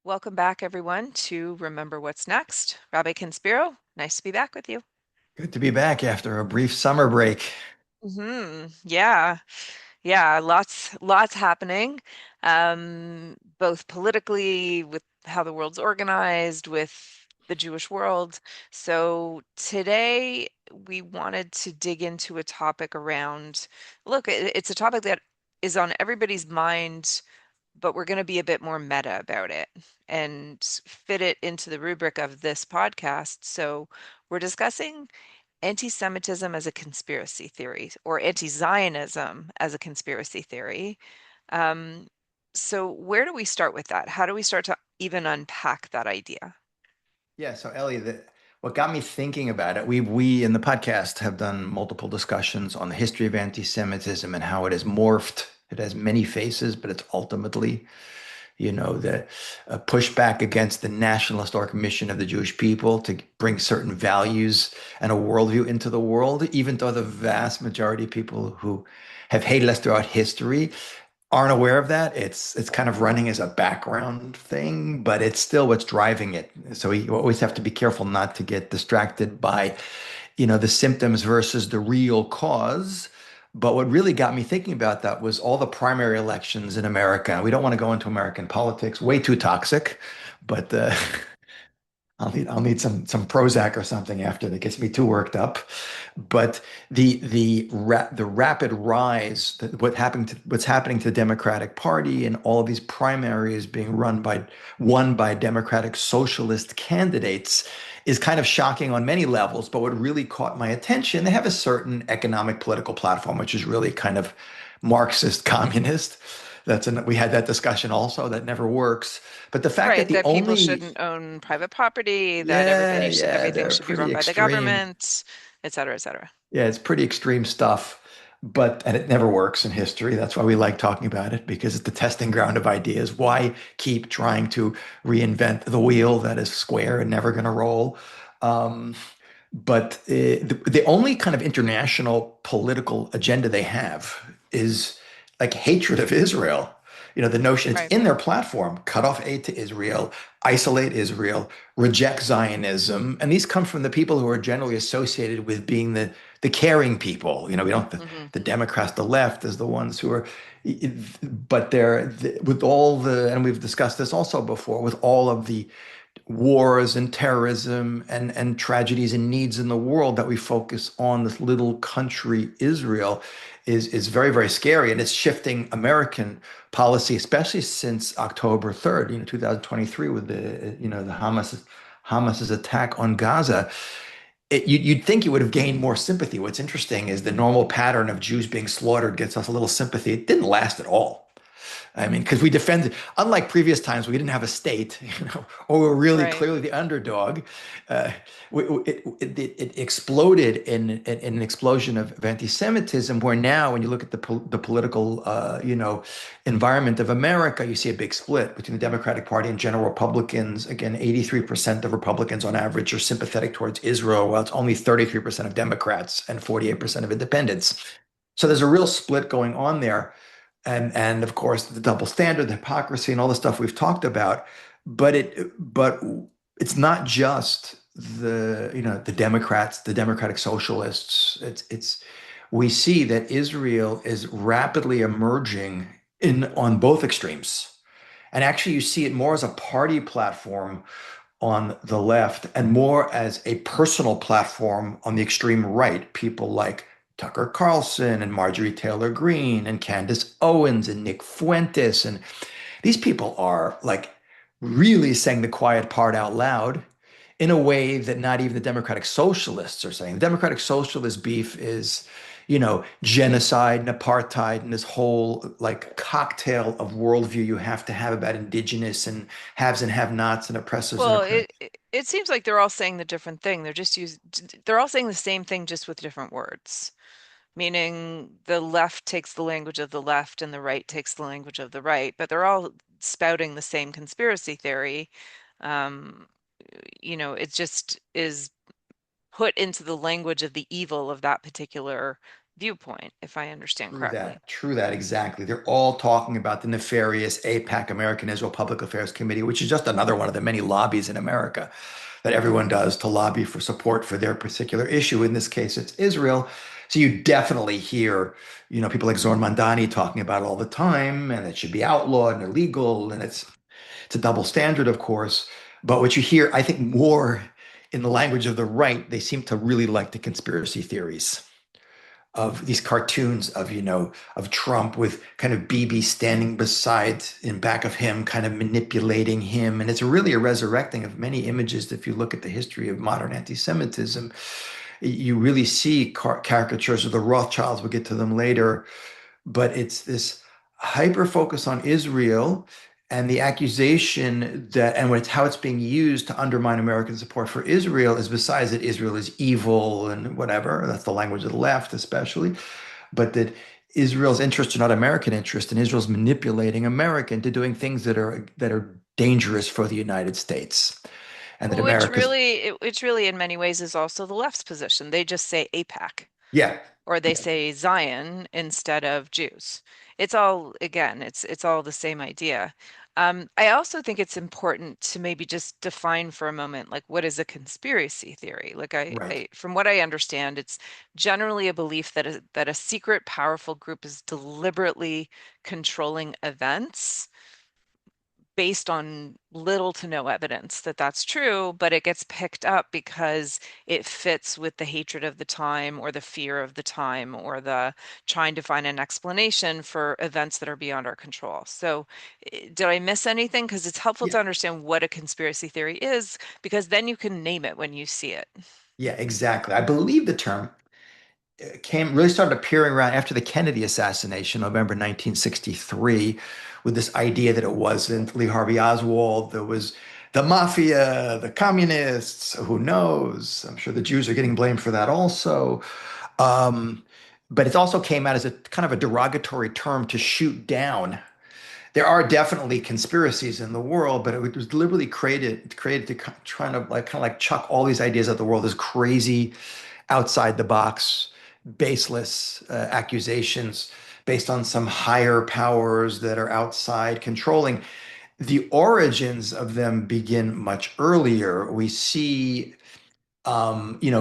Welcome back, everyone, to Remember What's Next. Rabbi Spiro, nice to be back with you. Good to be back after a brief summer break. Yeah, yeah, lots happening, both politically with how the world's organized, with the Jewish world. So today we wanted to dig into a topic around, look, it's a topic that is on everybody's mind, but we're going to be a bit more meta about it and fit it into the rubric of this podcast. So, we're discussing anti Semitism as a conspiracy theory or anti Zionism as a conspiracy theory. Um, so, where do we start with that? How do we start to even unpack that idea? Yeah, so Ellie, what got me thinking about it, we in the podcast have done multiple discussions on the history of anti-Semitism and how it has morphed. It has many faces, but it's ultimately, the pushback against the national historic mission of the Jewish people to bring certain values and a worldview into the world, even though the vast majority of people who have hated us throughout history aren't aware of that. It's kind of running as a background thing, but it's still what's driving it. So you always have to be careful not to get distracted by, the symptoms versus the real cause. But what really got me thinking about that was all the primary elections in America. We don't want to go into American politics, way too toxic, but I'll need some Prozac or something after that gets me too worked up. But the rapid rise, what's happening to the Democratic Party and all of these primaries being won by Democratic socialist candidates is kind of shocking on many levels. But what really caught my attention, they have a certain economic political platform, which is really kind of Marxist communist. We had that discussion also. That never works. But the fact that Right, the that people only shouldn't own private property, that yeah, everything they're should be pretty run by the extreme. government, et cetera, et cetera. Yeah, it's pretty extreme stuff, and it never works in history. That's why we like talking about it because it's the testing ground of ideas. Why keep trying to reinvent the wheel that is square and never going to roll? Um, but the only kind of international political agenda they have is like hatred of Israel. The notion it's Right. in their platform, cut off aid to Israel, isolate Israel, reject Zionism. And these come from the people who are generally associated with being the caring people. We don't, Hmm. the Democrats, the left is the ones who are, but with all and we've discussed this also before, with all of the wars and terrorism and tragedies and needs in the world that we focus on this little country Israel is very, very scary. And it's shifting American policy, especially since October 3rd, 2023 with the Hamas's attack on Gaza. You'd think you would have gained more sympathy. What's interesting is the normal pattern of Jews being slaughtered gets us a little sympathy. It didn't last at all. I mean, because we defended, unlike previous times, we didn't have a state, or we were really Right. clearly the underdog. Uh, it exploded in an explosion of anti-Semitism. Where now, when you look at the political, environment of America, you see a big split between the Democratic Party and general Republicans. Again, 83% of Republicans on average are sympathetic towards Israel, while it's only 33% of Democrats and 48% of independents. So there's a real split going on there and of course the double standard, the hypocrisy, and all the stuff we've talked about. But it's not just the Democrats, the Democratic Socialists. It's we see that Israel is rapidly emerging in on both extremes. And actually, you see it more as a party platform on the left and more as a personal platform on the extreme right. People like Tucker Carlson and Marjorie Taylor Greene and Candace Owens and Nick Fuentes. And these people are like really saying the quiet part out loud in a way that not even the Democratic Socialists are saying. The Democratic Socialist beef is, genocide and apartheid and this whole like cocktail of worldview you have to have about indigenous and haves and have-nots and oppressors and Well, oppressed. it seems like they're all saying the different thing. They're all saying the same thing just with different words. Meaning the left takes the language of the left and the right takes the language of the right, but they're all spouting the same conspiracy theory. Um, it just is put into the language of the evil of that particular viewpoint, if I understand True correctly. that. True that. Exactly. They're all talking about the nefarious APAC, American Israel Public Affairs Committee, which is just another one of the many lobbies in America that everyone does to lobby for support for their particular issue. In this case, it's Israel. So you definitely hear, people like Zorn Mandani talking about it all the time, and it should be outlawed and illegal, and it's a double standard, of course. But what you hear, I think, more in the language of the right, they seem to really like the conspiracy theories of these cartoons of of Trump with kind of Bibi standing beside in back of him, kind of manipulating him, and it's really a resurrecting of many images. If you look at the history of modern anti-Semitism, you really see caricatures of the Rothschilds. We'll get to them later, but it's this hyper focus on Israel and the accusation that, and how it's being used to undermine American support for Israel is, besides that Israel is evil and whatever, that's the language of the left especially, but that Israel's interests are not American interests, and Israel's manipulating America into doing things that are dangerous for the United States, and that America's, Which really in many ways is also the left's position. They just say APAC yeah, or they say Zion instead of Jews. It's all, again, it's all the same idea. I also think it's important to maybe just define for a moment, like what is a conspiracy theory? Like right. from what I understand, it's generally a belief that that a secret, powerful group is deliberately controlling events based on little to no evidence that that's true, but it gets picked up because it fits with the hatred of the time or the fear of the time or the trying to find an explanation for events that are beyond our control. So, did I miss anything? Because it's helpful Yeah, to understand what a conspiracy theory is, because then you can name it when you see it. yeah, exactly. I believe the term came really started appearing around after the Kennedy assassination, November 1963, with this idea that it wasn't Lee Harvey Oswald, there was the mafia, the communists, who knows? I'm sure the Jews are getting blamed for that also. Um, but it also came out as a kind of a derogatory term to shoot down. There are definitely conspiracies in the world, but it was deliberately created to try to like kind of like chuck all these ideas at the world as crazy, outside the box, baseless accusations based on some higher powers that are outside controlling. The origins of them begin much earlier. We see,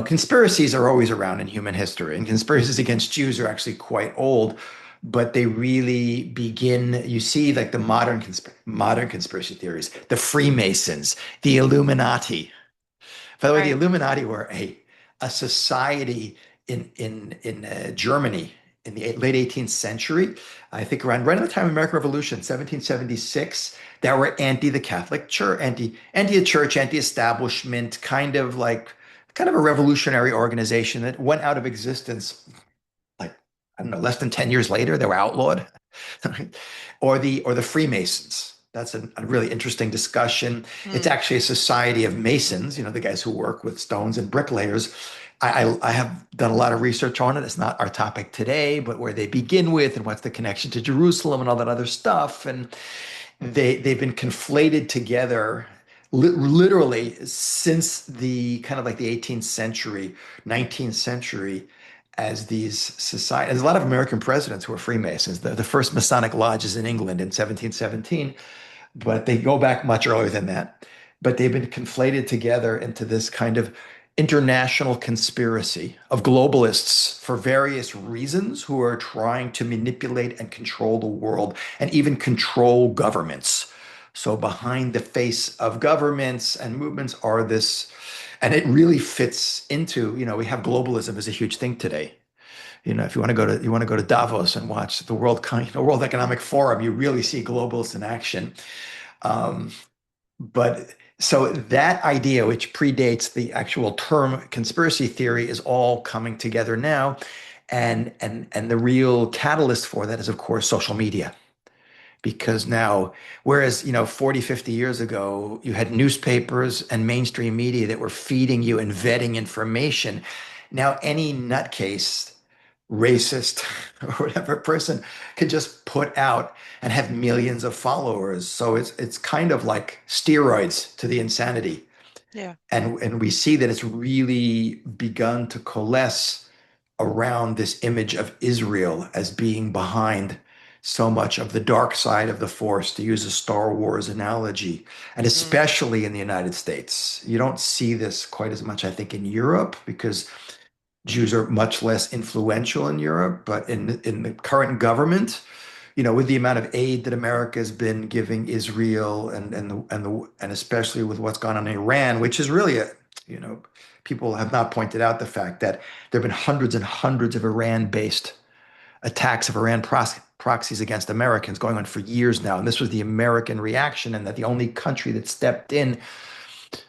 conspiracies are always around in human history, and conspiracies against Jews are actually quite old, but they really begin. You see, like the modern conspiracy theories, the Freemasons, the Illuminati. By the way, the Right. Illuminati were a society in Germany in the late 18th century. I think around right at the time of the American Revolution, 1776, that were anti the Catholic Church, anti the church, anti-establishment, kind of a revolutionary organization that went out of existence like, I don't know, less than 10 years later. They were outlawed. Or the Freemasons. That's a really interesting discussion. It's Hmm. actually a society of masons, the guys who work with stones and bricklayers. I have done a lot of research on it. It's not our topic today, but where they begin with and what's the connection to Jerusalem and all that other stuff. And they've been conflated together literally since the kind of like the 18th century, 19th century, as these societies. There's a lot of American presidents who were Freemasons. The first Masonic lodges in England in 1717, but they go back much earlier than that. But they've been conflated together into this kind of international conspiracy of globalists for various reasons who are trying to manipulate and control the world and even control governments. So behind the face of governments and movements are this, and it really fits into, we have globalism as a huge thing today. If you want to go to Davos and watch the World Economic Forum, you really see globalists in action. Um, but so that idea, which predates the actual term conspiracy theory, is all coming together now. And the real catalyst for that is, of course, social media. Because now, whereas, 40, 50 years ago, you had newspapers and mainstream media that were feeding you and vetting information. Now, any nutcase, racist, or whatever person could just put out and have millions of followers. So it's kind of like steroids to the insanity. Yeah. And we see that it's really begun to coalesce around this image of Israel as being behind so much of the dark side of the Force, to use a Star Wars analogy, and Mm, especially in the United States. You don't see this quite as much, I think, in Europe because Jews are much less influential in Europe, but in the current government, with the amount of aid that America has been giving Israel and especially with what's gone on in Iran, which is really you know, people have not pointed out the fact that there have been hundreds and hundreds of Iran-based attacks of Iran proxies against Americans going on for years now. And this was the American reaction, and that the only country that stepped in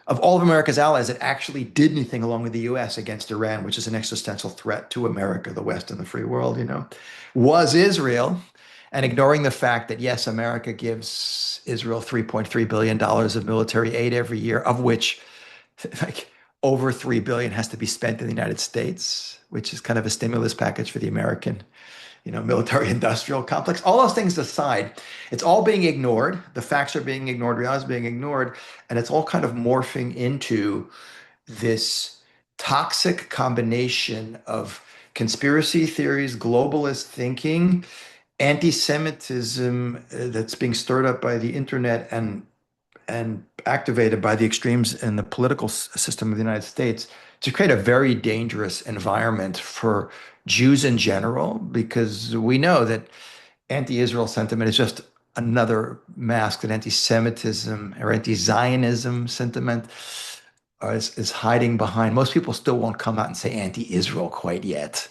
of all of America's allies that actually did anything along with the US against Iran, which is an existential threat to America, the West, and the free world, was Israel. And ignoring the fact that, yes, America gives Israel $3.3 billion of military aid every year, of which like over 3 billion has to be spent in the United States, which is kind of a stimulus package for the American military industrial complex. All those things aside, it's all being ignored. The facts are being ignored, reality is being ignored, and it's all kind of morphing into this toxic combination of conspiracy theories, globalist thinking, anti-Semitism that's being stirred up by the internet and activated by the extremes in the political system of the United States to create a very dangerous environment for Jews in general, because we know that anti-Israel sentiment is just another mask that anti-Semitism or anti-Zionism sentiment is hiding behind. Most people still won't come out and say anti-Israel quite yet,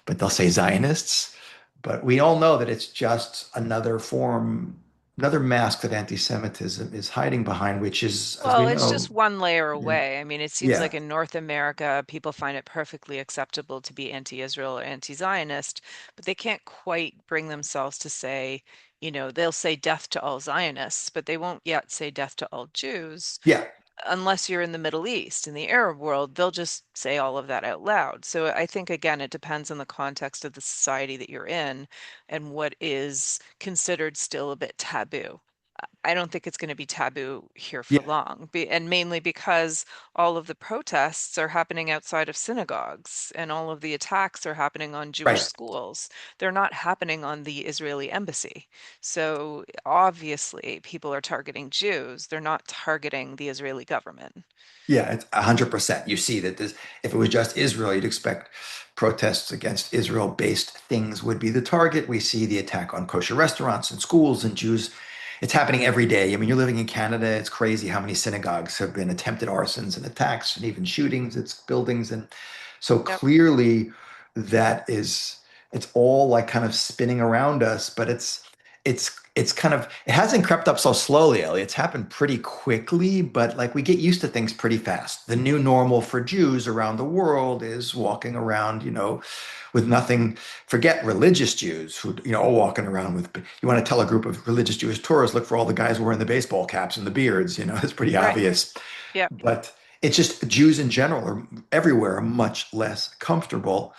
but they'll say Zionists. But we all know that it's just another form, another mask that anti-Semitism is hiding behind, which is, as we well, it's just know, one layer yeah, away. I mean, it seems yeah, like in North America, people find it perfectly acceptable to be anti-Israel or anti-Zionist, but they can't quite bring themselves to say, they'll say death to all Zionists, but they won't yet say death to all Jews. yeah, Unless you're in the Middle East, in the Arab world, they'll just say all of that out loud. So I think, again, it depends on the context of the society that you're in and what is considered still a bit taboo. I don't think it's going to be taboo here for yeah, long, and mainly because all of the protests are happening outside of synagogues and all of the attacks are happening on Jewish right. schools. They're not happening on the Israeli embassy. So obviously, people are targeting Jews. They're not targeting the Israeli government. Yeah, it's 100%. You see that this, if it was just Israel, you'd expect protests against Israel-based things would be the target. We see the attack on kosher restaurants and schools and Jews. It's happening every day. I mean, you're living in Canada. It's crazy how many synagogues have been attempted arsons and attacks and even shootings at buildings. And so Yep. clearly it's all like kind of spinning around us, but it's kind of it hasn't crept up so slowly, Ellie. It's happened pretty quickly, but like we get used to things pretty fast. The new normal for Jews around the world is walking around, with nothing. Forget religious Jews who, are walking around with. You want to tell a group of religious Jewish tourists, look for all the guys wearing the baseball caps and the beards. It's pretty Right. obvious. Yep. But it's just Jews in general are everywhere are much less comfortable,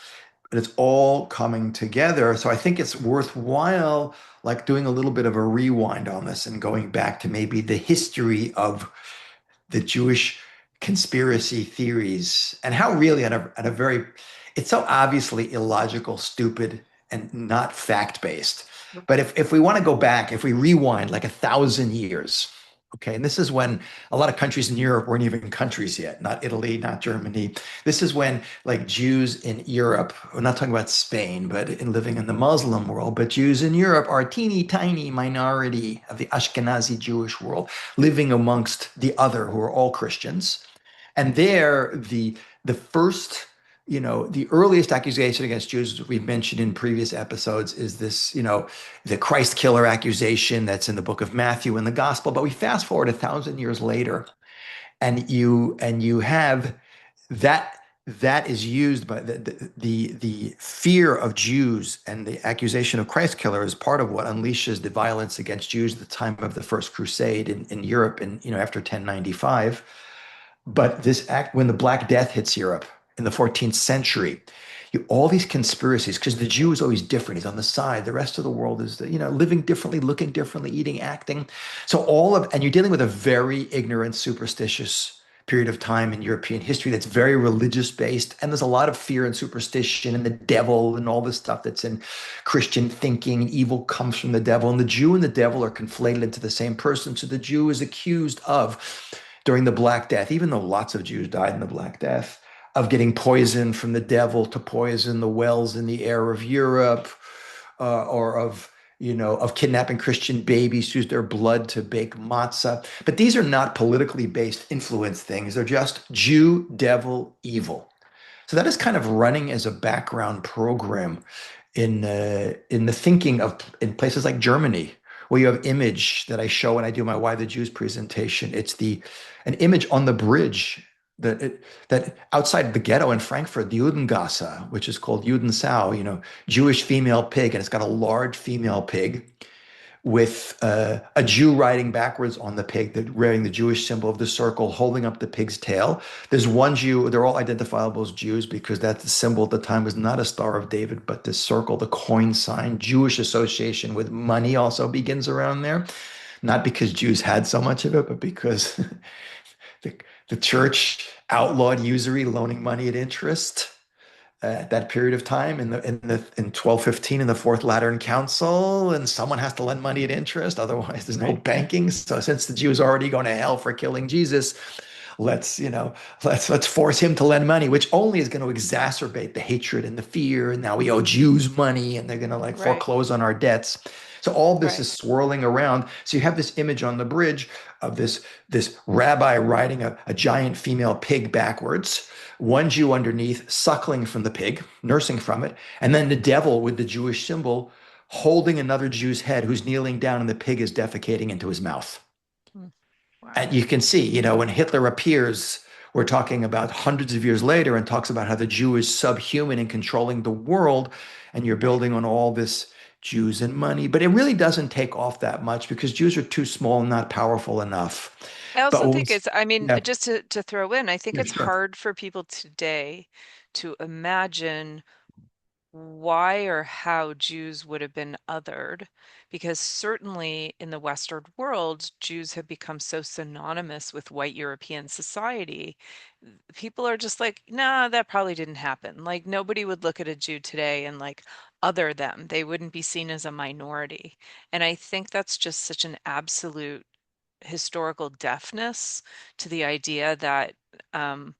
but it's all coming together. So I think it's worthwhile, like doing a little bit of a rewind on this and going back to maybe the history of the Jewish conspiracy theories and how really at a very, it's so obviously illogical, stupid, and not fact-based. But if we want to go back, if we rewind like 1,000 years, okay, and this is when a lot of countries in Europe weren't even countries yet, not Italy, not Germany. This is when like Jews in Europe, we're not talking about Spain, but in living in the Muslim world, but Jews in Europe are a teeny tiny minority of the Ashkenazi Jewish world living amongst the other who are all Christians. And there, the first, the earliest accusation against Jews, as we've mentioned in previous episodes, is this, the Christ killer accusation that's in the book of Matthew in the gospel. But we fast forward 1,000 years later, and you have that that is used by the fear of Jews and the accusation of Christ killer is part of what unleashes the violence against Jews at the time of the First Crusade in Europe, and after 1095. But this act, when the Black Death hits Europe in the 14th century, all these conspiracies, because the Jew is always different. He's on the side. The rest of the world is, living differently, looking differently, eating, acting. So and you're dealing with a very ignorant, superstitious period of time in European history that's very religious based. And there's a lot of fear and superstition and the devil and all this stuff that's in Christian thinking. Evil comes from the devil. And the Jew and the devil are conflated into the same person. So the Jew is accused of, during the Black Death, even though lots of Jews died in the Black Death, of getting poisoned from the devil to poison the wells in the air of Europe, or of kidnapping Christian babies to use their blood to bake matzah. But these are not politically based influence things. They're just Jew, devil, evil. So that is kind of running as a background program in the thinking of in places like Germany, where you have image that I show when I do my Why the Jews presentation. It's the an image on the bridge that outside the ghetto in Frankfurt, the Judengasse, which is called Judensau, Jewish female pig, and it's got a large female pig with a Jew riding backwards on the pig, wearing the Jewish symbol of the circle, holding up the pig's tail. There's one Jew, they're all identifiable as Jews because that's the symbol at the time was not a Star of David, but this circle, the coin sign. Jewish association with money also begins around there. Not because Jews had so much of it, but because the, the church outlawed usury, loaning money at interest at that period of time in 1215 in the Fourth Lateran Council, and someone has to lend money at interest, otherwise there's no Right. banking. So since the Jews are already going to hell for killing Jesus, let's force him to lend money, which only is going to exacerbate the hatred and the fear. And now we owe Jews money, and they're going to like Right. foreclose on our debts. So all this Right. is swirling around. So you have this image on the bridge of this rabbi riding a giant female pig backwards, one Jew underneath suckling from the pig, nursing from it, and then the devil with the Jewish symbol holding another Jew's head who's kneeling down and the pig is defecating into his mouth. Mm. Wow. And you can see, when Hitler appears, we're talking about hundreds of years later and talks about how the Jew is subhuman in controlling the world. And you're Right. building on all this Jews and money. But it really doesn't take off that much because Jews are too small and not powerful enough. I But also when we, think it's, I mean, yeah, just to throw in, I think yeah, it's sure. hard for people today to imagine why or how Jews would have been othered, because certainly in the Western world, Jews have become so synonymous with white European society. People are just like, nah, that probably didn't happen. Like, nobody would look at a Jew today and like other them. They wouldn't be seen as a minority. And I think that's just such an absolute historical deafness to the idea that um,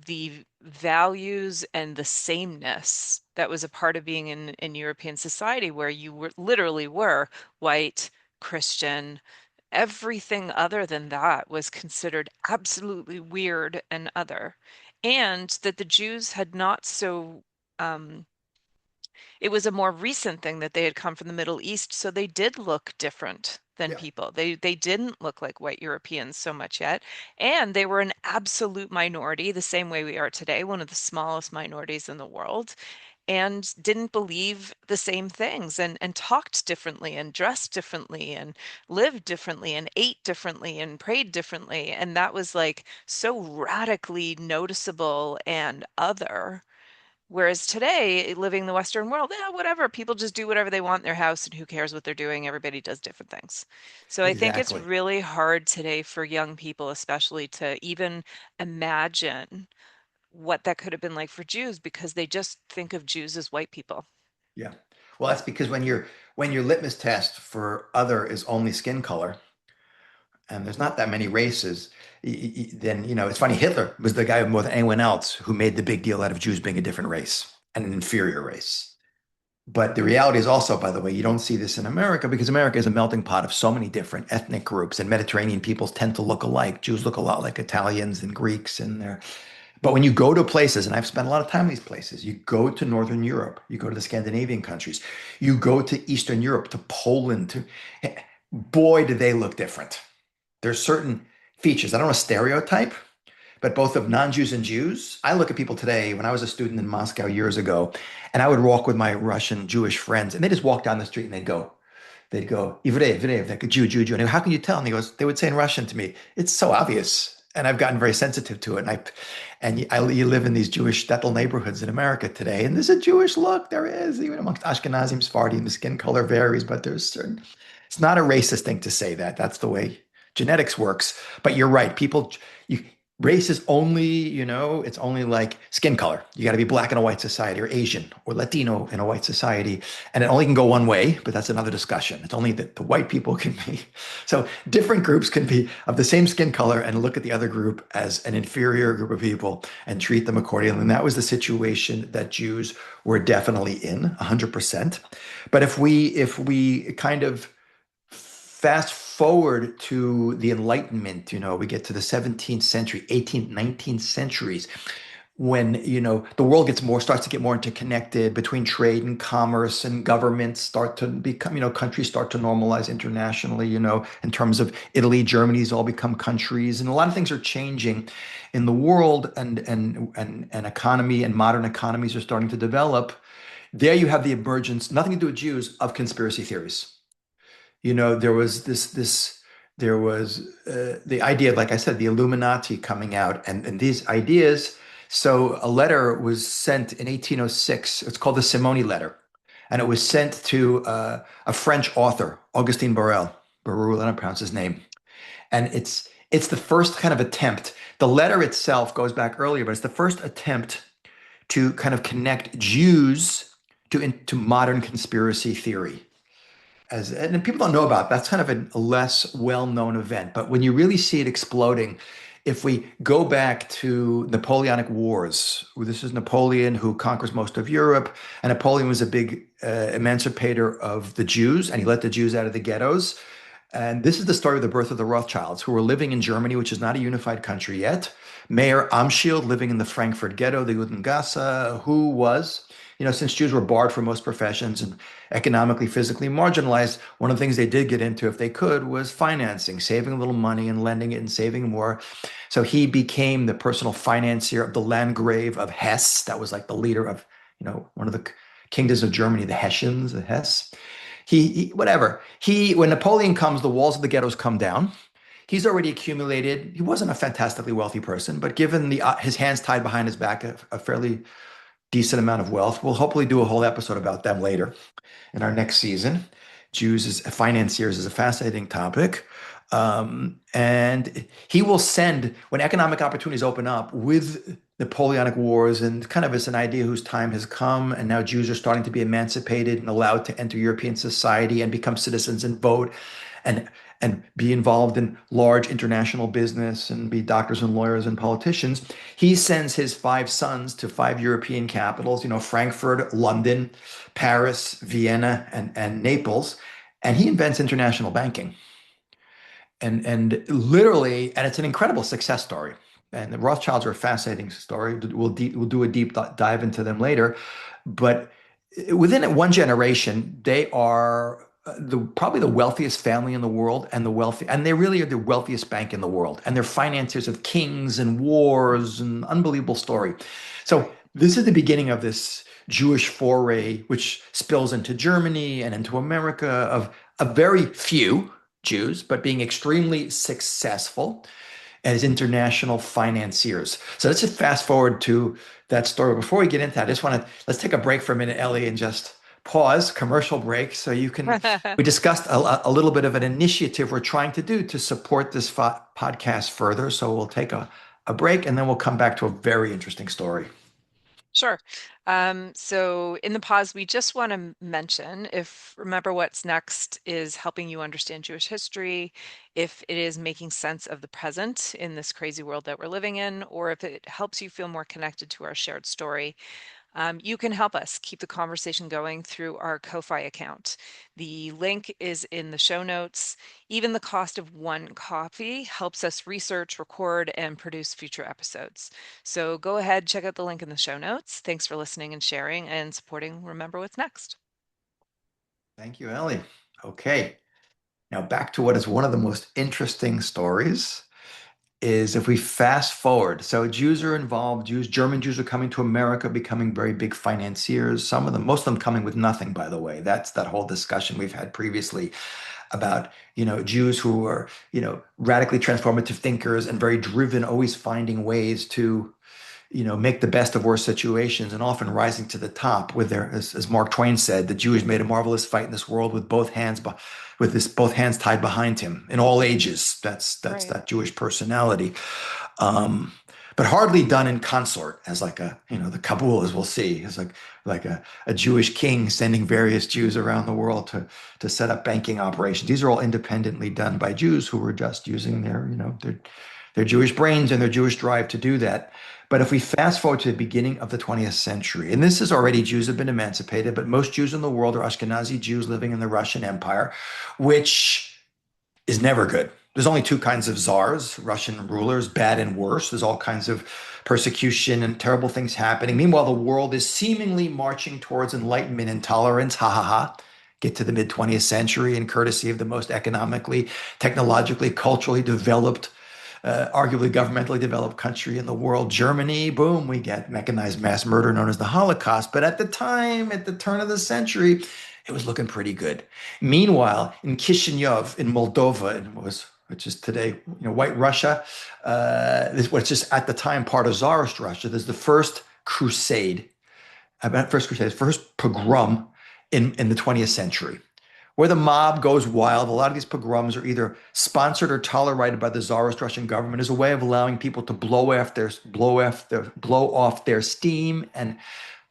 the values and the sameness that was a part of being in European society, where you were literally were white, Christian, everything other than that was considered absolutely weird and other, and that the Jews had not so it was a more recent thing that they had come from the Middle East, so they did look different than Yeah, people. They didn't look like white Europeans so much yet, and they were an absolute minority, the same way we are today, one of the smallest minorities in the world, and didn't believe the same things and talked differently and dressed differently and lived differently and ate differently and prayed differently. And that was like so radically noticeable and other. Whereas today, living in the Western world, yeah, whatever, people just do whatever they want in their house and who cares what they're doing? Everybody does different things. So I think it's exactly. really hard today for young people, especially, to even imagine what that could have been like for Jews because they just think of Jews as white people. Yeah. Well, that's because when your litmus test for other is only skin color, and there's not that many races, then it's funny. Hitler was the guy more than anyone else who made the big deal out of Jews being a different race and an inferior race. But the reality is also, by the way, you don't see this in America because America is a melting pot of so many different ethnic groups, and Mediterranean peoples tend to look alike. Jews look a lot like Italians and Greeks, and they're. But when you go to places, and I've spent a lot of time in these places, you go to Northern Europe, you go to the Scandinavian countries, you go to Eastern Europe, to Poland, boy, do they look different. There's certain features. I don't know, stereotype, but both of non-Jews and Jews. I look at people today, when I was a student in Moscow years ago, and I would walk with my Russian Jewish friends, and they just walk down the street and they'd go, Ivrev, Ivrev, like a Jew, Jew, Jew. And I go, how can you tell? And they would say in Russian to me, it's so obvious. And I've gotten very sensitive to it. You live in these Jewish shtetl neighborhoods in America today, and there's a Jewish look. There is, even amongst Ashkenazim, Sephardim, the skin color varies, but it's not a racist thing to say that. That's the way genetics works. But you're right. You, race is only, it's only like skin color. You got to be black in a white society or Asian or Latino in a white society. And it only can go one way, but that's another discussion. It's only that the white people can be. So different groups can be of the same skin color and look at the other group as an inferior group of people and treat them accordingly. And that was the situation that Jews were definitely in 100%. But if we kind of fast forward to the Enlightenment, we get to the 17th century, 18th, 19th centuries, when, the world starts to get more interconnected between trade and commerce, and governments start to become, countries start to normalize internationally, in terms of Italy, Germany's all become countries, and a lot of things are changing in the world, and economy and modern economies are starting to develop. There you have the emergence, nothing to do with Jews, of conspiracy theories. There was there was the idea, like I said, the Illuminati coming out, and these ideas. So a letter was sent in 1806. It's called the Simony letter, and it was sent to a French author, Augustin Borel. Barul, I don't pronounce his name, and it's the first kind of attempt. The letter itself goes back earlier, but it's the first attempt to kind of connect Jews to modern conspiracy theory. And people don't know about it. That's kind of a less well-known event. But when you really see it exploding, if we go back to Napoleonic Wars, this is Napoleon who conquers most of Europe, and Napoleon was a big emancipator of the Jews, and he let the Jews out of the ghettos. And this is the story of the birth of the Rothschilds, who were living in Germany, which is not a unified country yet. Mayor Amschild, living in the Frankfurt ghetto, the Judengasse, who was, since Jews were barred from most professions and economically, physically marginalized, one of the things they did get into, if they could, was financing, saving a little money and lending it and saving more. So he became the personal financier of the Landgrave of Hesse. That was like the leader of, one of the kingdoms of Germany, the Hessians, the Hesse. Whatever. When Napoleon comes, the walls of the ghettos come down. He's already accumulated. He wasn't a fantastically wealthy person, but given his hands tied behind his back, a fairly decent amount of wealth. We'll hopefully do a whole episode about them later in our next season. Jews as financiers is a fascinating topic. And he will send, when economic opportunities open up with Napoleonic Wars, and kind of as an idea whose time has come, and now Jews are starting to be emancipated and allowed to enter European society and become citizens and vote and be involved in large international business and be doctors and lawyers and politicians. He sends his 5 sons to 5 European capitals, Frankfurt, London, Paris, Vienna, and Naples, and he invents international banking. And literally, and it's an incredible success story. And the Rothschilds are a fascinating story. We'll do a deep dive into them later. But within one generation, they are probably the wealthiest family in the world, and they really are the wealthiest bank in the world. And they're financiers of kings and wars, and unbelievable story. So this is the beginning of this Jewish foray, which spills into Germany and into America, of a very few Jews, but being extremely successful as international financiers. So let's just fast forward to that story. Before we get into that, let's take a break for a minute, Ellie, and just pause, commercial break, so we discussed a little bit of an initiative we're trying to do to support this podcast further. So we'll take a break, and then we'll come back to a very interesting story. Sure. So in the pause, we just want to mention, if Remember What's Next is helping you understand Jewish history, if it is making sense of the present in this crazy world that we're living in, or if it helps you feel more connected to our shared story, you can help us keep the conversation going through our Ko-Fi account. The link is in the show notes. Even the cost of one coffee helps us research, record, and produce future episodes. So go ahead, check out the link in the show notes. Thanks for listening and sharing and supporting Remember What's Next. Thank you, Ellie. Okay, now back to what is one of the most interesting stories. Is if we fast forward, so Jews are involved. German Jews are coming to America, becoming very big financiers. Most of them coming with nothing, by the way. That's that whole discussion we've had previously about, Jews who are, radically transformative thinkers and very driven, always finding ways to, make the best of worse situations, and often rising to the top with as Mark Twain said, the Jewish made a marvelous fight in this world with both hands, both hands tied behind him in all ages. That's Right. that Jewish personality. Um, but hardly done in consort as like a, the Kabul, as we'll see, is like a Jewish king sending various Jews around the world to set up banking operations. These are all independently done by Jews who were just using their Jewish brains and their Jewish drive to do that. But if we fast forward to the beginning of the 20th century, and this is already Jews have been emancipated, but most Jews in the world are Ashkenazi Jews living in the Russian Empire, which is never good. There's only two kinds of czars, Russian rulers, bad and worse. There's all kinds of persecution and terrible things happening. Meanwhile, the world is seemingly marching towards enlightenment and tolerance. Ha ha ha. Get to the mid 20th century, and courtesy of the most economically, technologically, culturally developed, arguably governmentally developed country in the world, Germany, boom, we get mechanized mass murder known as the Holocaust. But at the time, at the turn of the century, it was looking pretty good. Meanwhile, in Chisinau, in Moldova, which is today, White Russia, this was just at the time part of Tsarist Russia. There's the first crusade, first pogrom in the 20th century, where the mob goes wild. A lot of these pogroms are either sponsored or tolerated by the Tsarist Russian government as a way of allowing people to blow off their steam and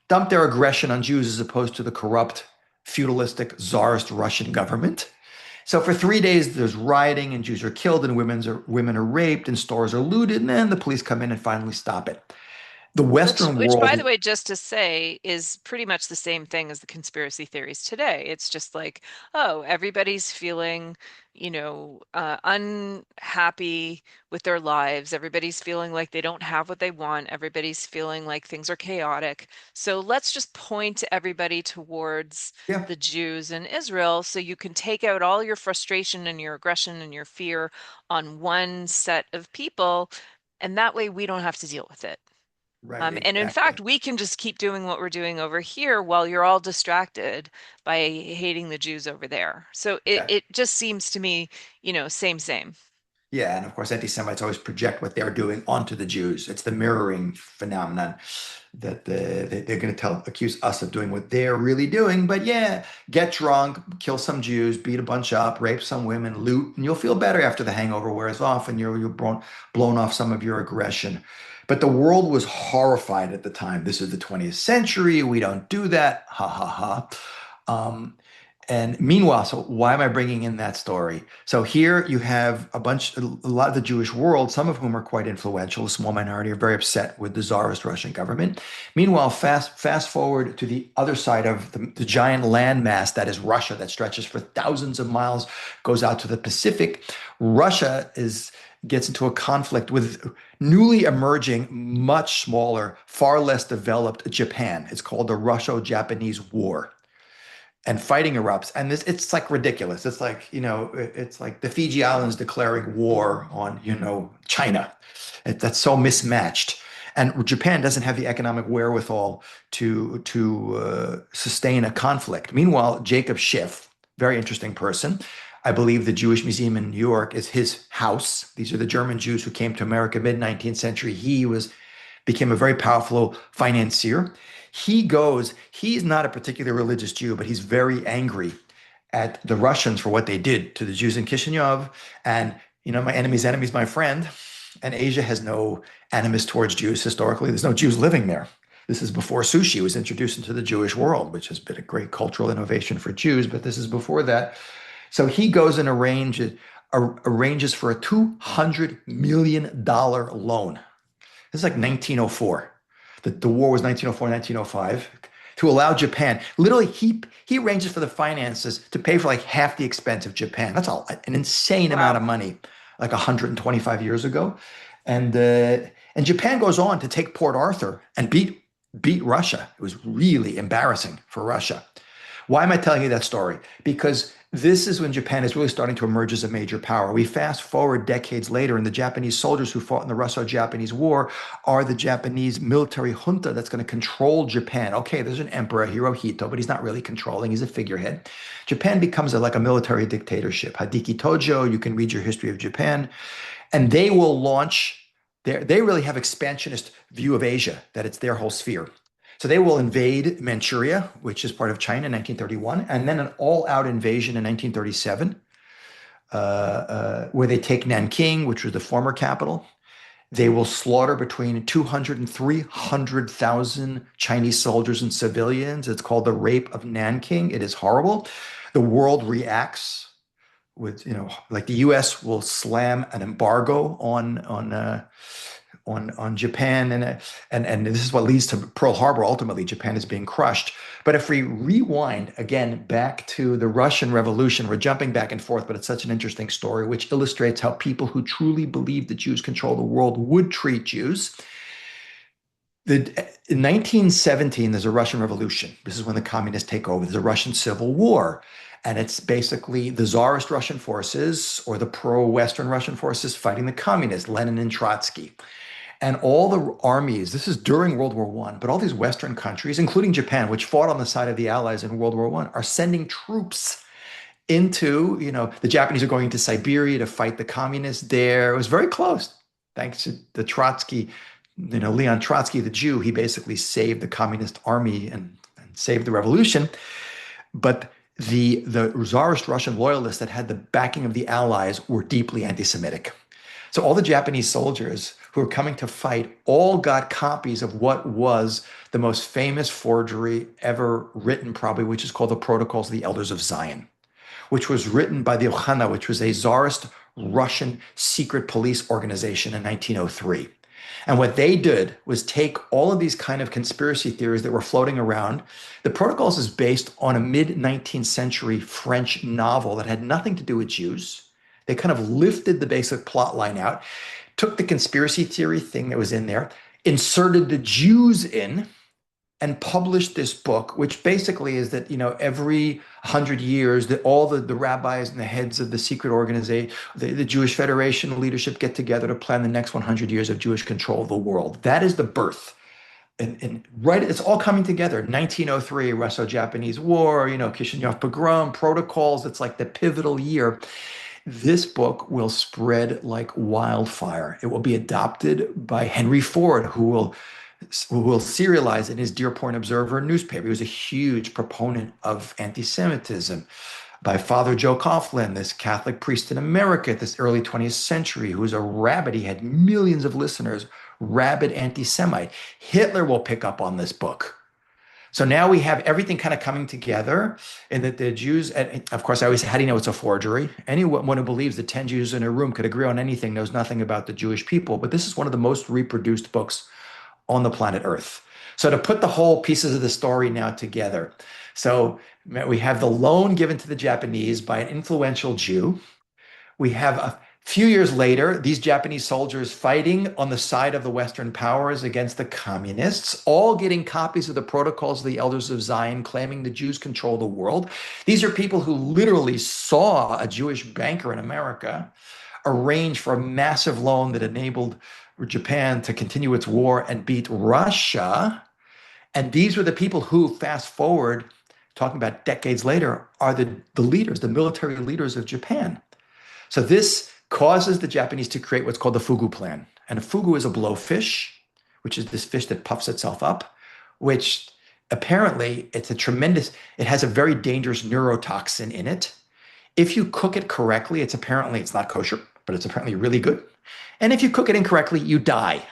dump their aggression on Jews as opposed to the corrupt, feudalistic Tsarist Russian government. So for 3 days, there's rioting and Jews are killed and women are raped and stores are looted, and then the police come in and finally stop it. The Which, Western which, by the world, way, just to say, is pretty much the same thing as the conspiracy theories today. It's just like, oh, everybody's feeling, unhappy with their lives. Everybody's feeling like they don't have what they want. Everybody's feeling like things are chaotic. So let's just point everybody towards yeah, the Jews in Israel so you can take out all your frustration and your aggression and your fear on one set of people. And that way we don't have to deal with it. right, And in exactly. fact, we can just keep doing what we're doing over here while you're all distracted by hating the Jews over there. So it, Yeah. it just seems to me, same, same. Yeah, and of course, anti-Semites always project what they're doing onto the Jews. It's the mirroring phenomenon that they're going to accuse us of doing what they're really doing. But yeah, get drunk, kill some Jews, beat a bunch up, rape some women, loot, and you'll feel better after the hangover wears off and you're blown off some of your aggression. But the world was horrified at the time. This is the 20th century. We don't do that. Ha ha ha. And meanwhile, so why am I bringing in that story? So here you have a lot of the Jewish world, some of whom are quite influential, a small minority are very upset with the Tsarist Russian government. Meanwhile, fast forward to the other side of the giant landmass that is Russia, that stretches for thousands of miles, goes out to the Pacific. Russia gets into a conflict with newly emerging, much smaller, far less developed Japan. It's called the Russo-Japanese War, and fighting erupts, and it's like ridiculous. It's like, it's like the Fiji Islands declaring war on, China. That's so mismatched. And Japan doesn't have the economic wherewithal to sustain a conflict. Meanwhile, Jacob Schiff, very interesting person. I believe the Jewish Museum in New York is his house. These are the German Jews who came to America mid 19th century. Became a very powerful financier. He's not a particularly religious Jew, but he's very angry at the Russians for what they did to the Jews in Chisinau. And, my enemy's enemy is my friend. And Asia has no animus towards Jews historically. There's no Jews living there. This is before sushi was introduced into the Jewish world, which has been a great cultural innovation for Jews, but this is before that. So he goes and arranges for a $200 million loan. This is like 1904. The war was 1904, 1905, to allow Japan. Literally, he arranges for the finances to pay for like half the expense of Japan. That's all an insane amount Wow. of money, like 125 years ago. And Japan goes on to take Port Arthur and beat Russia. It was really embarrassing for Russia. Why am I telling you that story? Because this is when Japan is really starting to emerge as a major power. We fast forward decades later, and the Japanese soldiers who fought in the Russo-Japanese War are the Japanese military junta that's going to control Japan. Okay, there's an emperor, Hirohito, but he's not really controlling. He's a figurehead. Japan becomes like a military dictatorship. Hideki Tojo, you can read your history of Japan, and they will launch. They really have expansionist view of Asia, that it's their whole sphere. So they will invade Manchuria, which is part of China in 1931, and then an all-out invasion in 1937, where they take Nanking, which was the former capital. They will slaughter between 200 and 300,000 Chinese soldiers and civilians. It's called the Rape of Nanking. It is horrible. The world reacts with, like the U.S. will slam an embargo on Japan, and this is what leads to Pearl Harbor. Ultimately, Japan is being crushed. But if we rewind again back to the Russian Revolution, we're jumping back and forth, but it's such an interesting story, which illustrates how people who truly believe that Jews control the world would treat Jews. In 1917, there's a Russian Revolution. This is when the communists take over. There's a Russian Civil War. And it's basically the Tsarist Russian forces or the pro-Western Russian forces fighting the communists, Lenin and Trotsky. And all the armies, this is during World War I, but all these Western countries, including Japan, which fought on the side of the Allies in World War I, are sending troops into, the Japanese are going to Siberia to fight the communists there. It was very close. Thanks to the Trotsky, Leon Trotsky, the Jew, he basically saved the communist army and saved the revolution. But the Tsarist Russian loyalists that had the backing of the Allies were deeply anti-Semitic. So all the Japanese soldiers who were coming to fight all got copies of what was the most famous forgery ever written, probably, which is called the Protocols of the Elders of Zion, which was written by the Okhana, which was a Tsarist Russian secret police organization in 1903. And what they did was take all of these kind of conspiracy theories that were floating around. The Protocols is based on a mid-19th century French novel that had nothing to do with Jews. They kind of lifted the basic plot line out, took the conspiracy theory thing that was in there, inserted the Jews in, and published this book, which basically is that, every 100 years, that all the rabbis and the heads of the secret organization, the Jewish Federation leadership get together to plan the next 100 years of Jewish control of the world. That is the birth. And right, it's all coming together. 1903, Russo-Japanese War, Kishinev pogrom, protocols. It's like the pivotal year. This book will spread like wildfire. It will be adopted by Henry Ford, who will serialize in his Dearborn Observer newspaper. He was a huge proponent of anti-Semitism. By Father Joe Coughlin, this Catholic priest in America at this early 20th century, who was a rabid. He had millions of listeners, rabid anti-Semite. Hitler will pick up on this book. So now we have everything kind of coming together, and that the Jews, and of course, I always say, how do you know it's a forgery? Anyone who believes that 10 Jews in a room could agree on anything knows nothing about the Jewish people. But this is one of the most reproduced books on the planet Earth. So to put the whole pieces of the story now together. So we have the loan given to the Japanese by an influential Jew. We have a few years later, these Japanese soldiers fighting on the side of the Western powers against the communists, all getting copies of the Protocols of the Elders of Zion, claiming the Jews control the world. These are people who literally saw a Jewish banker in America arrange for a massive loan that enabled Japan to continue its war and beat Russia. And these were the people who, fast forward, talking about decades later, are the leaders, the military leaders of Japan. So this causes the Japanese to create what's called the fugu plan. And a fugu is a blowfish, which is this fish that puffs itself up, which apparently it has a very dangerous neurotoxin in it. If you cook it correctly, it's not kosher, but it's apparently really good. And if you cook it incorrectly, you die.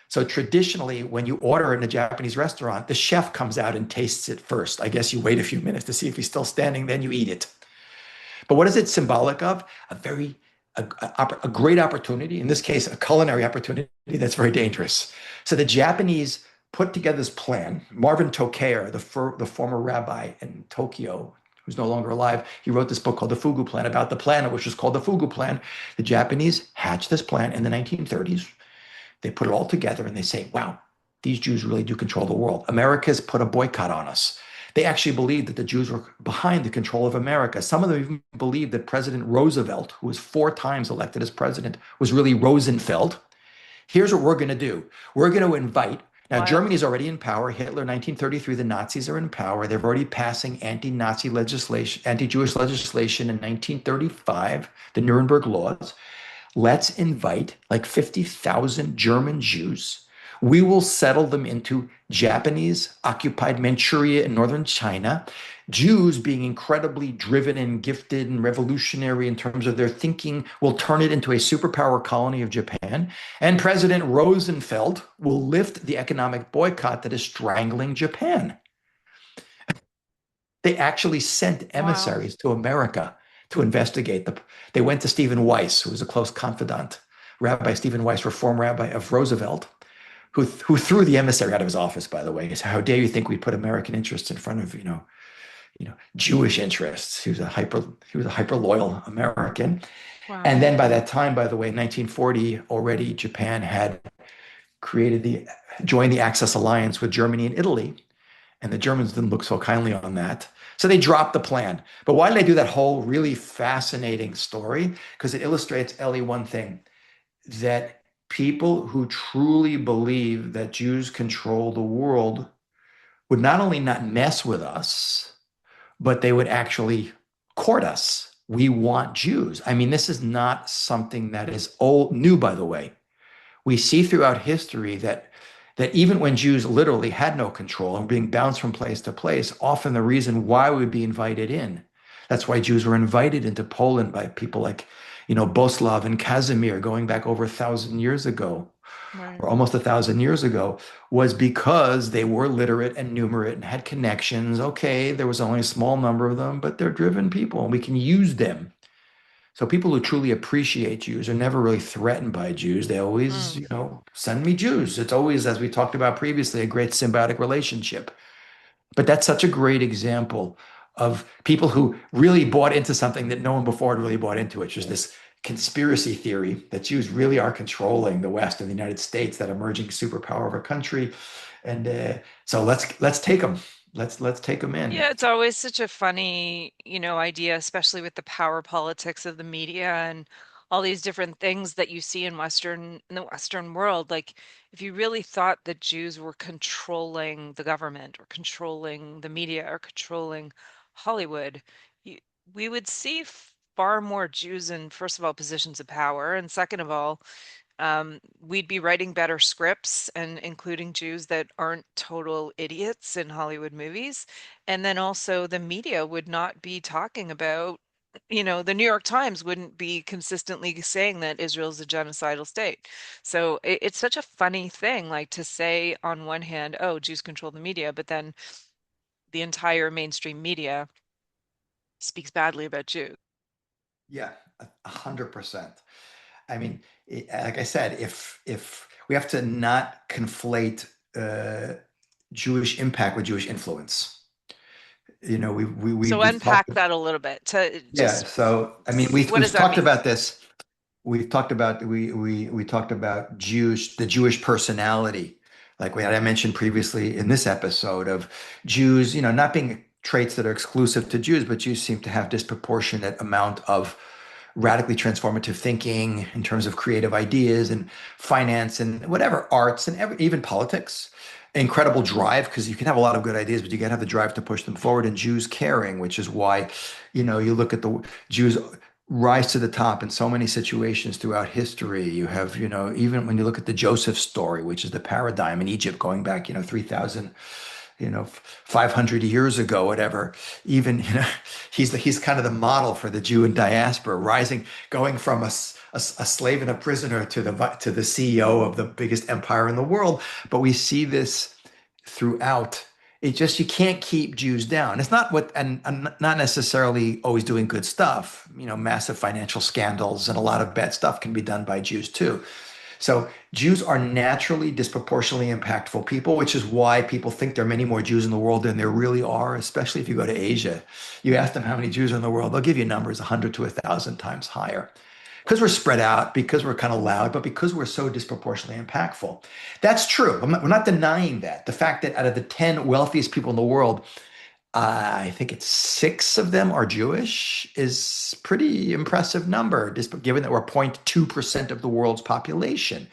So traditionally, when you order in a Japanese restaurant, the chef comes out and tastes it first. I guess you wait a few minutes to see if he's still standing, then you eat it. But what is it symbolic of? A great opportunity, in this case, a culinary opportunity that's very dangerous. So the Japanese put together this plan. Marvin Tokayer, the former rabbi in Tokyo, who's no longer alive, he wrote this book called The Fugu Plan, about the plan, which was called the Fugu Plan. The Japanese hatched this plan in the 1930s. They put it all together and they say, wow, these Jews really do control the world. America's put a boycott on us. They actually believed that the Jews were behind the control of America. Some of them even believed that President Roosevelt, who was 4 times elected as president, was really Rosenfeld. Here's what we're going to do. We're going to invite. Now, Wild. Germany is already in power. Hitler, 1933, the Nazis are in power. They're already passing anti-Nazi legislation, anti-Jewish legislation in 1935, the Nuremberg laws. Let's invite like 50,000 German Jews. We will settle them into Japanese occupied Manchuria and northern China. Jews, being incredibly driven and gifted and revolutionary in terms of their thinking, will turn it into a superpower colony of Japan. And President Roosevelt will lift the economic boycott that is strangling Japan. They actually sent Wow. emissaries to America to investigate. They went to Stephen Weiss, who was a close confidant, Rabbi Stephen Weiss, reform rabbi of Roosevelt, who threw the emissary out of his office, by the way. So how dare you think we put American interests in front of, Jewish interests? He was a hyper loyal American. And Wow. then by that time, by the way, in 1940, already Japan had joined the Axis alliance with Germany and Italy, and the Germans didn't look so kindly on that. So they dropped the plan. But why did I do that whole really fascinating story? Because it illustrates, Ellie, one thing, that people who truly believe that Jews control the world would not only not mess with us, but they would actually court us. We want Jews. I mean, this is not something that is new, by the way. We see throughout history that even when Jews literally had no control and were being bounced from place to place, often the reason why we would be invited in. That's why Jews were invited into Poland by people like, Boslav and Casimir going back over 1,000 years ago, Right. or almost 1,000 years ago, was because they were literate and numerate and had connections. Okay, there was only a small number of them, but they're driven people and we can use them. So people who truly appreciate Jews are never really threatened by Jews. They always, Mm. send me Jews. It's always, as we talked about previously, a great symbiotic relationship. But that's such a great example of people who really bought into something that no one before had really bought into, which is this conspiracy theory that Jews really are controlling the West and the United States, that emerging superpower of a country. And so let's take them. Let's take them in. Yeah, it's always such a funny, idea, especially with the power politics of the media and all these different things that you see in the Western world. Like, if you really thought that Jews were controlling the government or controlling the media or controlling Hollywood, you, we would see far more Jews in, first of all, positions of power, and second of all, we'd be writing better scripts and including Jews that aren't total idiots in Hollywood movies. And then also the media would not be talking about, the New York Times wouldn't be consistently saying that Israel's a genocidal state. So it's such a funny thing, like to say on one hand, oh, Jews control the media, but then the entire mainstream media speaks badly about Jews. Yeah, 100%. I mean, like I said, if we have to not conflate Jewish impact with Jewish influence. So We've talked. unpack that a little bit to Yeah. just, So I mean, we've what does we've that talked mean? about this. We talked about the Jewish personality, like what I mentioned previously in this episode of Jews, not being traits that are exclusive to Jews, but Jews seem to have disproportionate amount of radically transformative thinking in terms of creative ideas and finance and whatever arts and even politics. Incredible drive, because you can have a lot of good ideas, but you got to have the drive to push them forward. And Jews caring, which is why, you look at the Jews rise to the top in so many situations throughout history. You have, even when you look at the Joseph story, which is the paradigm in Egypt going back, 3,000, 500 years ago, whatever. Even, he's kind of the model for the Jew in diaspora, rising, going from a slave and a prisoner to the CEO of the biggest empire in the world. But we see this throughout. It just, you can't keep Jews down. It's not and not necessarily always doing good stuff. Massive financial scandals and a lot of bad stuff can be done by Jews too. So Jews are naturally disproportionately impactful people, which is why people think there are many more Jews in the world than there really are, especially if you go to Asia. You ask them how many Jews are in the world, they'll give you numbers 100 to 1,000 times higher. Because we're spread out, because we're kind of loud, but because we're so disproportionately impactful. That's true. We're not denying that. The fact that out of the 10 wealthiest people in the world, I think it's six of them are Jewish is pretty impressive number, just given that we're 0.2% of the world's population.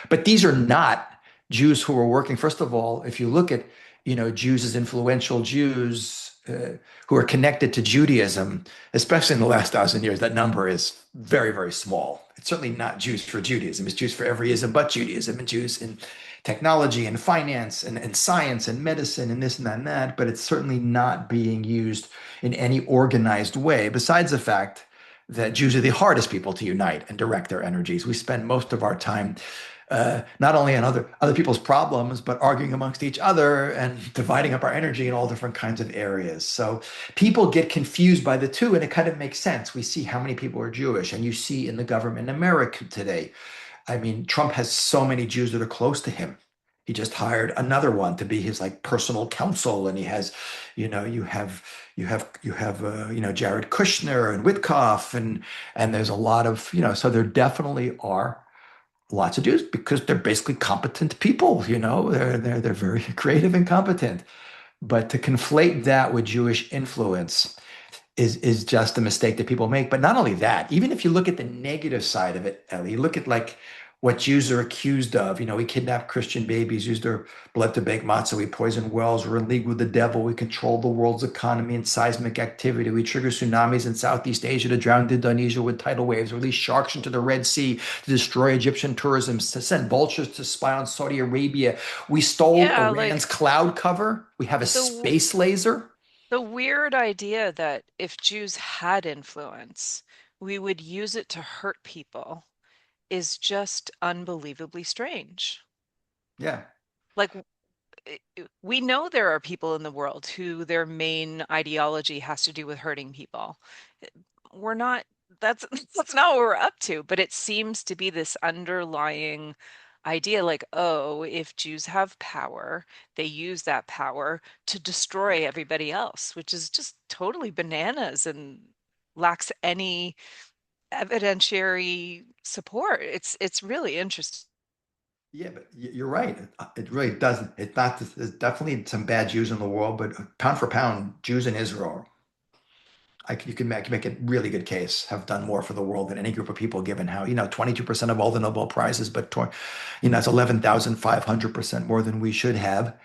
But these are not Jews who are working. First of all, if you look at, Jews as influential Jews who are connected to Judaism, especially in the last 1,000 years, that number is very, very small. It's certainly not Jews for Judaism. It's Jews for every ism but Judaism, and Jews in technology and finance and science and medicine and this and that and that, but it's certainly not being used in any organized way, besides the fact that Jews are the hardest people to unite and direct their energies. We spend most of our time not only on other people's problems, but arguing amongst each other and dividing up our energy in all different kinds of areas. So people get confused by the two, and it kind of makes sense. We see how many people are Jewish, and you see in the government in America today. I mean, Trump has so many Jews that are close to him. He just hired another one to be his like personal counsel, and he has, Jared Kushner and Witkoff, and there's a lot of so there definitely are lots of Jews because they're basically competent people. They're very creative and competent. But to conflate that with Jewish influence is just a mistake that people make. But not only that, even if you look at the negative side of it, Ellie, you look at like what Jews are accused of. We kidnap Christian babies, use their blood to bake matzah, we poison wells, we're in league with the devil, we control the world's economy and seismic activity, we trigger tsunamis in Southeast Asia to drown Indonesia with tidal waves, release sharks into the Red Sea to destroy Egyptian tourism, to send vultures to spy on Saudi Arabia. We stole Yeah, Iran's like cloud cover. We have a the space laser. the weird idea that if Jews had influence, we would use it to hurt people is just unbelievably strange. Yeah. Like we know there are people in the world who their main ideology has to do with hurting people. We're not, that's that's not what we're up to, but it seems to be this underlying idea like, oh, if Jews have power, they use that power to destroy everybody else, which is just totally bananas and lacks any evidentiary support. It's really interesting. Yeah, but you're right. It really doesn't. It's not. There's definitely some bad Jews in the world, but pound for pound, Jews in Israel, you can make a really good case, have done more for the world than any group of people, given how 22% of all the Nobel Prizes, but it's 11,500% more than we should have.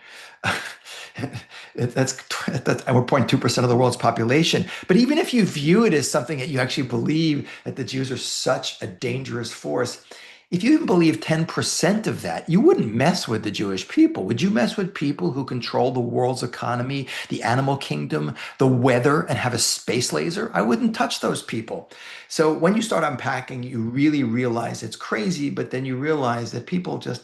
That's and we're 0.2% of the world's population. But even if you view it as something that you actually believe that the Jews are such a dangerous force, if you even believe 10% of that, you wouldn't mess with the Jewish people. Would you mess with people who control the world's economy, the animal kingdom, the weather, and have a space laser? I wouldn't touch those people. So when you start unpacking, you really realize it's crazy, but then you realize that people just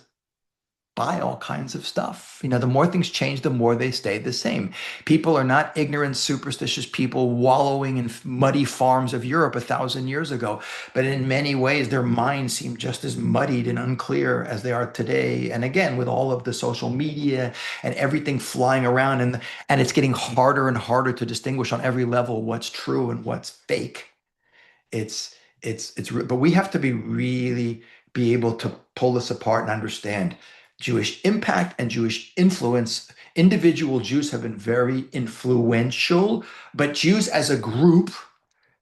buy all kinds of stuff. The more things change, the more they stay the same. People are not ignorant, superstitious people wallowing in muddy farms of Europe 1,000 years ago, but in many ways, their minds seem just as muddied and unclear as they are today. And again, with all of the social media and everything flying around, and it's getting harder and harder to distinguish on every level what's true and what's fake. But we have to be able to pull this apart and understand Jewish impact and Jewish influence. Individual Jews have been very influential, but Jews as a group,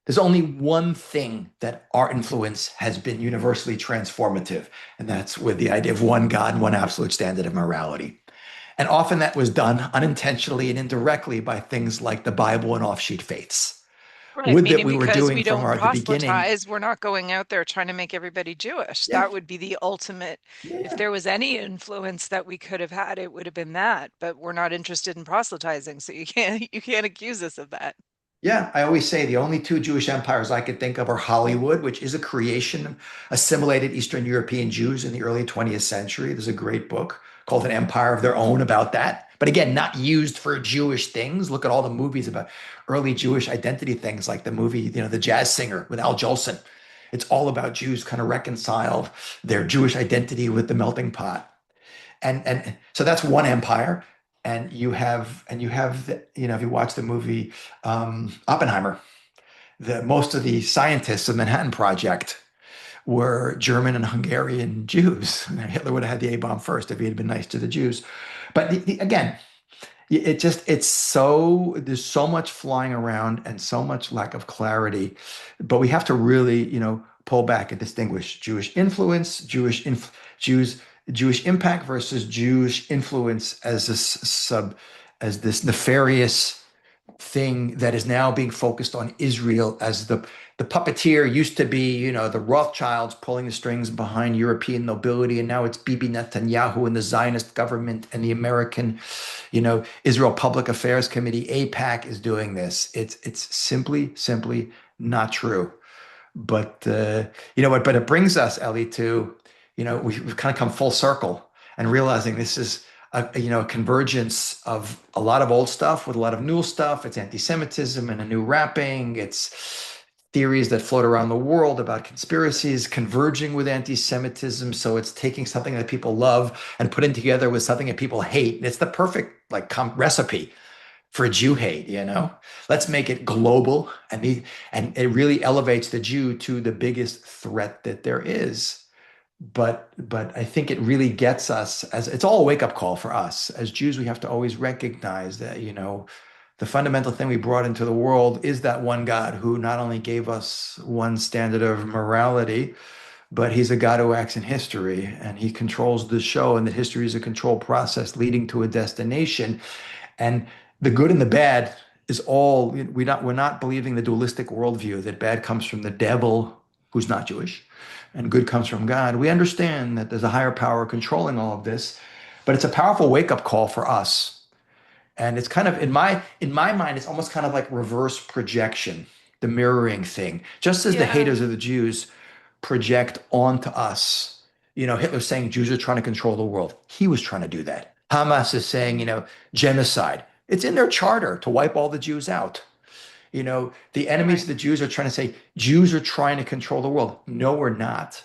there's only one thing that our influence has been universally transformative, and that's with the idea of one God and one absolute standard of morality. And often that was done unintentionally and indirectly by things like the Bible and offshoot faiths. Right, Would that meaning we were because doing we from don't the beginning. proselytize, we're not going out there trying to make everybody Jewish. Yeah, That would be the ultimate. yeah, If yeah. there was any influence that we could have had, it would have been that. But we're not interested in proselytizing, so you can't accuse us of that. Yeah, I always say the only two Jewish empires I could think of are Hollywood, which is a creation of assimilated Eastern European Jews in the early 20th century. There's a great book called An Empire of Their Own about that. But again, not used for Jewish things. Look at all the movies about early Jewish identity things, like the movie, The Jazz Singer with Al Jolson. It's all about Jews kind of reconcile their Jewish identity with the melting pot. And so that's one empire. If you watch the movie Oppenheimer, most of the scientists of the Manhattan Project were German and Hungarian Jews. Hitler would have had the A bomb first if he had been nice to the Jews. But again, there's so much flying around and so much lack of clarity. But we have to really, pull back and distinguish Jewish influence, Jews, Jewish impact versus Jewish influence as this nefarious thing that is now being focused on Israel as the puppeteer used to be, the Rothschilds pulling the strings behind European nobility, and now it's Bibi Netanyahu and the Zionist government and the American, Israel Public Affairs Committee, APAC is doing this. It's simply not true. But you know what? But it brings us, Ellie, to we've kind of come full circle and realizing this is a convergence of a lot of old stuff with a lot of new stuff. It's anti-Semitism and a new wrapping. It's theories that float around the world about conspiracies converging with anti-Semitism. So it's taking something that people love and putting together with something that people hate. And it's the perfect recipe for Jew hate. Let's make it global, and it really elevates the Jew to the biggest threat that there is. But I think it really gets us, as it's all a wake-up call for us as Jews. We have to always recognize that, the fundamental thing we brought into the world is that one God who not only gave us one standard of morality, but he's a God who acts in history, and he controls the show, and that history is a controlled process leading to a destination. And the good and the bad is all we're not believing the dualistic worldview that bad comes from the devil who's not Jewish and good comes from God. We understand that there's a higher power controlling all of this, but it's a powerful wake-up call for us. And it's kind of in my mind, it's almost kind of like reverse projection, the mirroring thing. Just as the Yeah, haters of the Jews project onto us. Hitler's saying Jews are trying to control the world. He was trying to do that. Hamas is saying, genocide. It's in their charter to wipe all the Jews out. The enemies right, of the Jews are trying to say Jews are trying to control the world. No, we're not.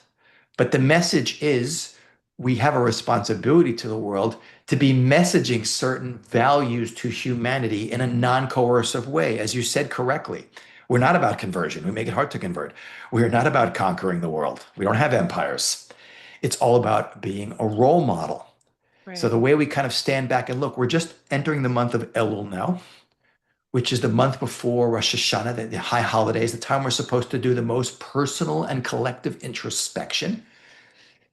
But the message is we have a responsibility to the world to be messaging certain values to humanity in a non-coercive way. As you said correctly, we're not about conversion. We make it hard to convert. We're not about conquering the world. We don't have empires. It's all about being a role model. So right. the way we kind of stand back and look, we're just entering the month of Elul now, which is the month before Rosh Hashanah, the high holidays, the time we're supposed to do the most personal and collective introspection.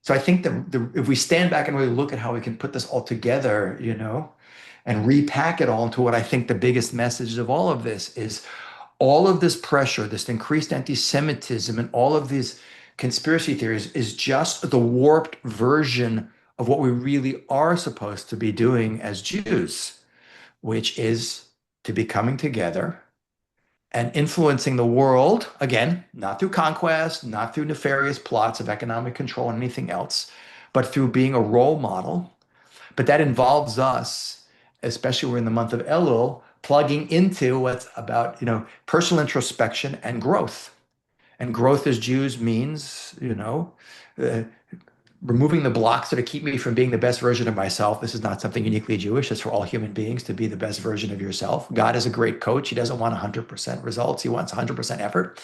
So I think if we stand back and really look at how we can put this all together, and repack it all into what I think the biggest message of all of this is, all of this pressure, this increased anti-Semitism, and all of these conspiracy theories is just the warped version of what we really are supposed to be doing as Jews, which is to be coming together and influencing the world, again, not through conquest, not through nefarious plots of economic control and anything else, but through being a role model. But that involves us, especially we're in the month of Elul, plugging into what's about, personal introspection and growth. And growth as Jews means, uh, removing the blocks that keep me from being the best version of myself. This is not something uniquely Jewish. It's for all human beings to be the best version of yourself. God is a great coach. He doesn't want 100% results. He wants 100% effort,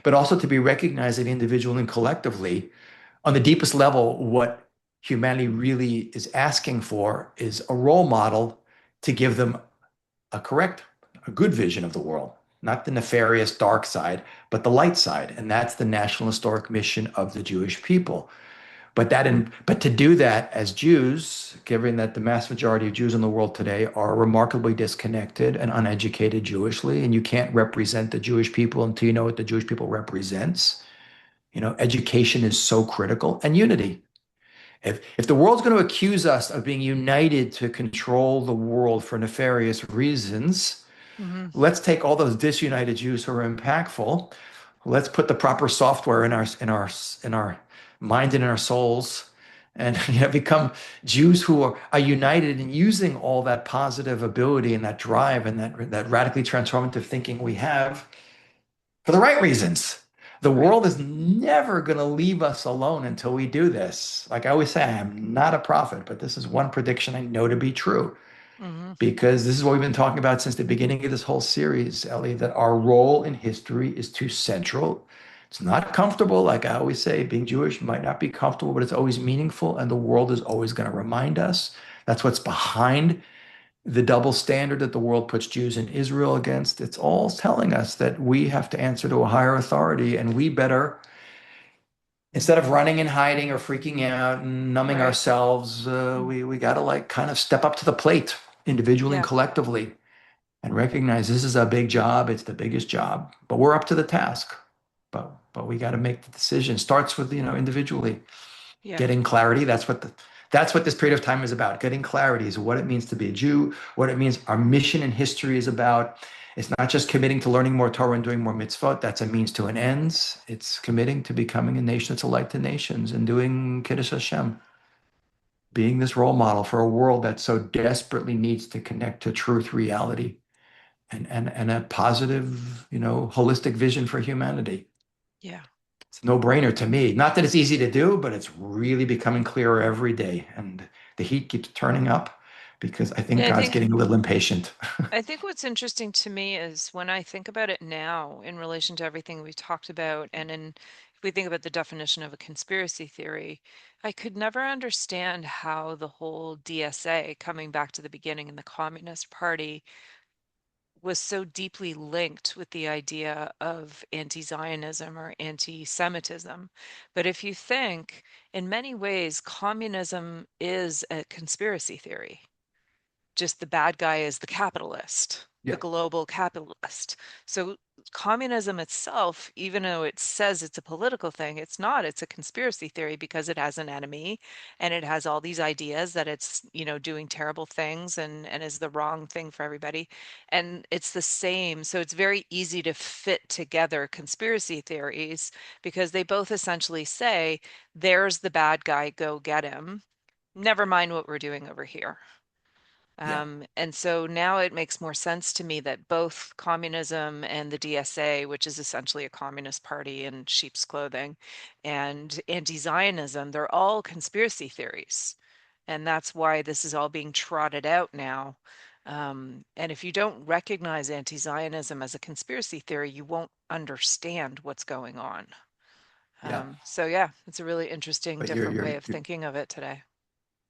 but also to be recognized that individually and collectively, on the deepest level, what humanity really is asking for is a role model to give them a good vision of the world, not the nefarious dark side, but the light side. And that's the national historic mission of the Jewish people. But to do that as Jews, given that the mass majority of Jews in the world today are remarkably disconnected and uneducated Jewishly, and you can't represent the Jewish people until you know what the Jewish people represents. Education is so critical, and unity. If the world's going to accuse us of being united to control the world for nefarious reasons, Hmm. let's take all those disunited Jews who are impactful. Let's put the proper software in our mind and in our souls, and become Jews who are united in using all that positive ability and that drive and that radically transformative thinking we have for the right reasons. The Right. world is never going to leave us alone until we do this. Like I always say, I am not a prophet, but this is one prediction I know to be true, Hmm. because this is what we've been talking about since the beginning of this whole series, Ellie, that our role in history is too central. It's not comfortable. Like I always say, being Jewish might not be comfortable, but it's always meaningful. And the world is always going to remind us. That's what's behind the double standard that the world puts Jews in Israel against. It's all telling us that we have to answer to a higher authority, and we better, instead of running and hiding or freaking out and numbing Right. ourselves, Mm. we got to like kind of step up to the plate individually and Yeah. collectively. and recognize this is a big job. It's the biggest job, but we're up to the task. But we got to make the decision. Starts with, individually Yeah. getting clarity. That's what this period of time is about. Getting clarity is what it means to be a Jew, what it means our mission in history is about. It's not just committing to learning more Torah and doing more mitzvot. That's a means to an end. It's committing to becoming a nation that's a light to nations and doing Kiddush Hashem, being this role model for a world that so desperately needs to connect to truth, reality, and a positive, holistic vision for humanity. Yeah. It's a no-brainer to me. Not that it's easy to do, but it's really becoming clearer every day. And the heat keeps turning up because I think Yeah, God's getting a little impatient. I think what's interesting to me is when I think about it now in relation to everything we talked about, and if we think about the definition of a conspiracy theory, I could never understand how the whole DSA, coming back to the beginning in the Communist Party, was so deeply linked with the idea of anti-Zionism or anti-Semitism. But if you think, in many ways, communism is a conspiracy theory, just the bad guy is the capitalist, the Yeah, global capitalist. So communism itself, even though it says it's a political thing, it's not. It's a conspiracy theory because it has an enemy and it has all these ideas that it's, doing terrible things and is the wrong thing for everybody. And it's the same. So it's very easy to fit together conspiracy theories because they both essentially say, there's the bad guy, go get him. Never mind what we're doing over here. yeah, And so now it makes more sense to me that both communism and the DSA, which is essentially a communist party in sheep's clothing, and anti-Zionism, they're all conspiracy theories. And that's why this is all being trotted out now. And if you don't recognize anti-Zionism as a conspiracy theory, you won't understand what's going on. yeah. So yeah, it's a really interesting, But you're different way you're of you're thinking of it today.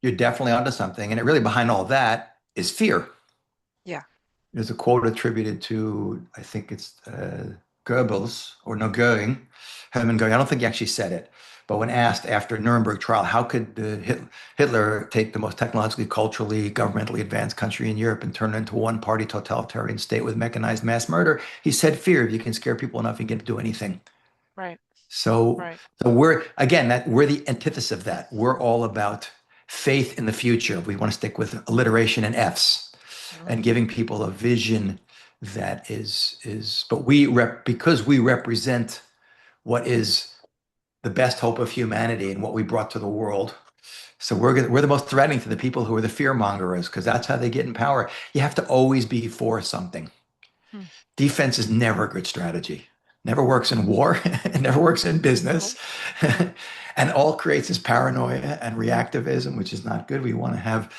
you're definitely onto something. And it really behind all that is fear. Yeah, There's a quote attributed to, I think it's Goebbels or no Goering, Hermann Goering. I don't think he actually said it, but when asked after Nuremberg trial, how could Hitler take the most technologically, culturally, governmentally advanced country in Europe and turn it into a one-party totalitarian state with mechanized mass murder? He said, "Fear. If you can scare people enough, you can do anything." right, So, right. so we're again that we're the antithesis of that. We're all about faith in the future. We want to stick with alliteration and F's and Mhm. giving people a vision that is. But because we represent what is the best hope of humanity and what we brought to the world. So we're the most threatening to the people who are the fear mongers because that's how they get in power. You have to always be for something. Hmm. Defense is never a good strategy. Never works in war. It never works in Nope. business. Nope. And all creates this paranoia and reactivism, which is not good. We want to have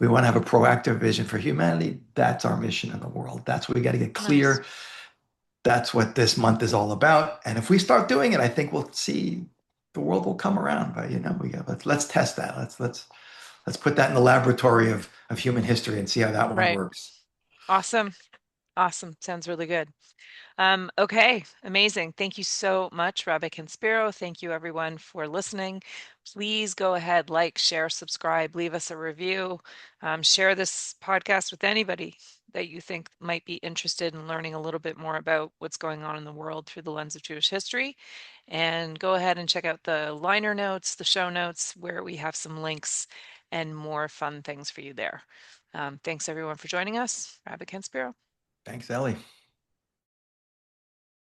a proactive vision for humanity. That's our mission in the world. That's what we got to get Nice. clear. That's what this month is all about. And if we start doing it, I think we'll see the world will come around. But we got let's test that. Let's put that in the laboratory of human history and see how that one Right. works. Awesome. Awesome. Sounds really good. Okay, amazing. Thank you so much, Rabbi Spiro. Thank you, everyone, for listening. Please go ahead, like, share, subscribe, leave us a review. Share this podcast with anybody that you think might be interested in learning a little bit more about what's going on in the world through the lens of Jewish history. And go ahead and check out the liner notes, the show notes, where we have some links and more fun things for you there. Thanks, everyone, for joining us. Rabbi Spiro. Thanks, Ellie.